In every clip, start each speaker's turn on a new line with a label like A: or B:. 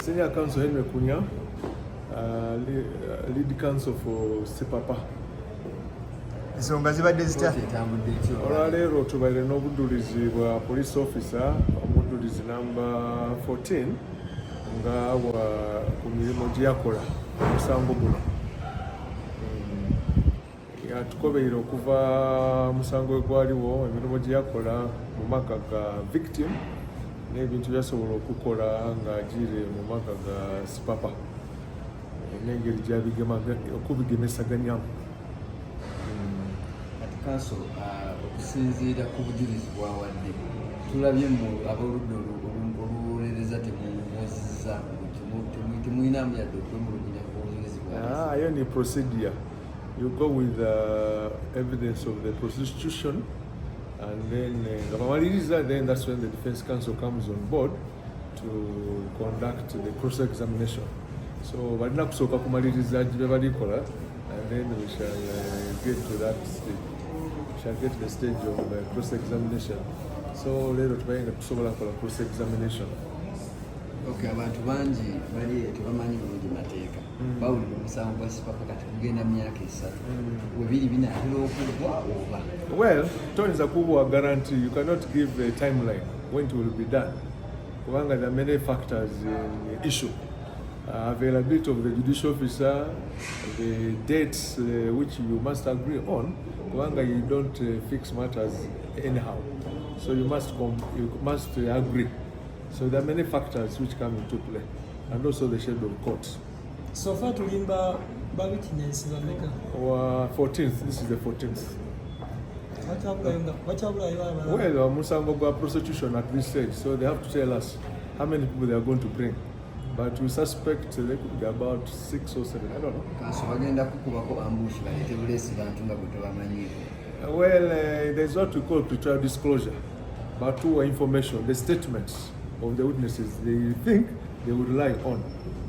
A: Senior Counsel Henry Kunya, lead counsel for Sipapa.
B: Ensonga zibadde zitya?
A: Olwaleero tubaire n'obudulizi bwa police officer omudulizi number 14 nga ku mirimu gye yakola omusango guno. Yatukobeire okuva musango we gwaliwo emirimu gye yakola mu maka ga victim n'ebintu byasobola okukola ng'agiire mu maka ga Sipapa n'engeri gy'okubigemesaganyamu.
C: Kanso okusinziira ku bujulizi bwawadde tulabye mu aboludde oluwolereza temumwozizza temuyinamu yadde okwemulugunya ku bujulizi bwawadde.
A: Ayo ni procedure. You go with the evidence of the prosecution, and then then that's when the defense counsel comes on board to conduct the cross-examination. So balina kusooka kumaliriza gye balikola, and then we shall get to that stage. We shall get to the stage of cross-examination. So leero tubayenga tusobola kola cross-examination.
C: Okay, abantu bangi bali tebamanyi bulungi mateeka bawulira omusango gwa Sipapa kati kugenda myaka 3 webiri binaatera okuggwa oba.
A: Well, toyinza kuwa guarantee. You cannot give a timeline when it will be done kubanga there are many factors in the issue. Availability of the judicial officer, the dates which you must agree on kubanga you don't fix matters anyhow, so you must agree. So there are many factors which come into play, and also the schedule of court.
D: So far tulimba witness bameka.
A: 14th. This is the 14th. Well, musango gwa prosecution at this stage, so they have to tell us how many people they are going to bring. But we suspect there could be about 6 or 7. I don't know.
C: Kanso bagenda kukubako ambush balete bulesi bantu nga bwe tebamanyiko.
A: Well, there's what we call pretrial disclosure, but to information, the statements of the witnesses, they think they would rely on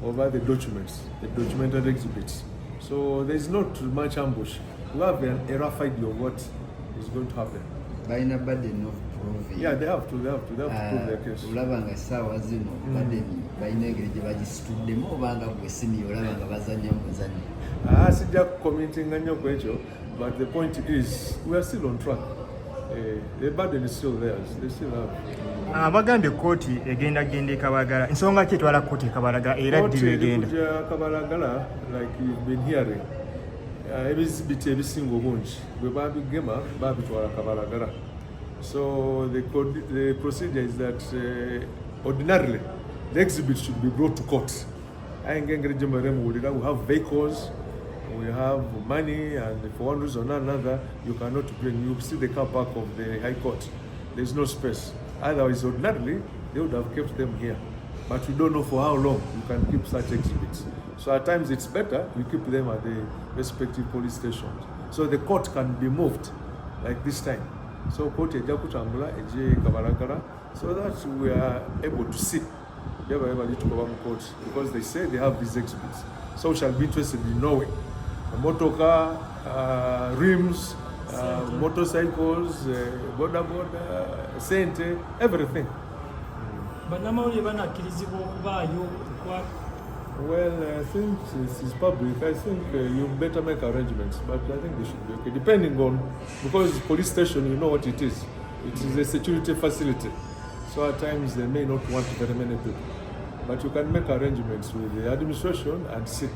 A: over the documents, the documented exhibits. So there's not much ambush. We have a rough idea of what is going to happen.
C: Balina burden of proving.
A: Yeah, they have to prove their case.
C: Ulabanga sawa zino burden balina engeri gye bagisituddemu obanga gwe sini olabanga bazanya muzanyi.
A: Sijja commentinga nnyo ku ekyo, but the point is we are still on track. The burden is still there. They still have.
B: Bagambye kooti egenda genda Kabalagala. Ensonga ki etwala kooti Kabalagala era ddi egenda?
A: Kabalagala, like you've been hearing, ebizibiti ebisinga obungi bwe babigema babitwala Kabalagala. So the procedure is that ordinarily the exhibit should be brought to court. We have vehicles, we have money, and for one reason or another, you cannot bring. You see the car park of the High Court. There's no space. Otherwise, ordinarily, they would have kept them here. But we don't know for how long you can keep such exhibits. So at times it's better you keep them at the respective police stations. So the court can be moved, like this time. So court ejja kutambula ejje Kabalagala, so that we are able to see court, because they say they have these exhibits. So we shall be interested in knowing a motor car, rims, motorcycles, boda, sente, everything. Well, I think it's public. I think you better make arrangements, but I think they should be okay, depending on, because police station, you know what it is. It is a security facility, so at times they may not want very many people. But you can make arrangements with the administration and see,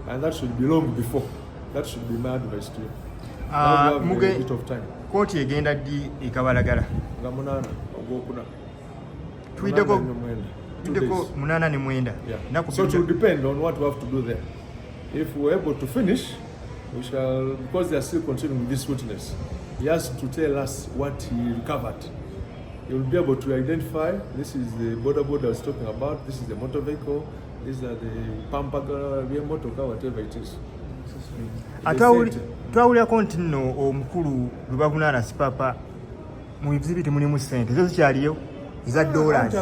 A: and that should be long before. That should be my advice to you. Now you have a bit of time.
B: Kooti egenda ddi e Kabalagala?
A: Nga 8 Ogwokuna.
B: Tuddeko 8 ne 9.
A: Yeah. So it will depend on what we have to do there. If we're able to finish, we shall, because they are still continuing with this witness, he has to tell us what he recovered. He will be able to identify, this is the boda I was talking about, this is the motor vehicle, these are the pampa motor car, whatever it is.
B: Twawulirako nti nno omukulu lwe bavunaana Sipapa mu exhibit mulimu ssente ezo zikyaliyo eza dollars.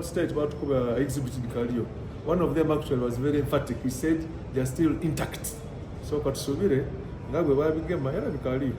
A: State batukuba exhibit kaliyo. One of them actually was very emphatic. He said they are still intact. So katusubire nga bwe babigema era bikaliyo.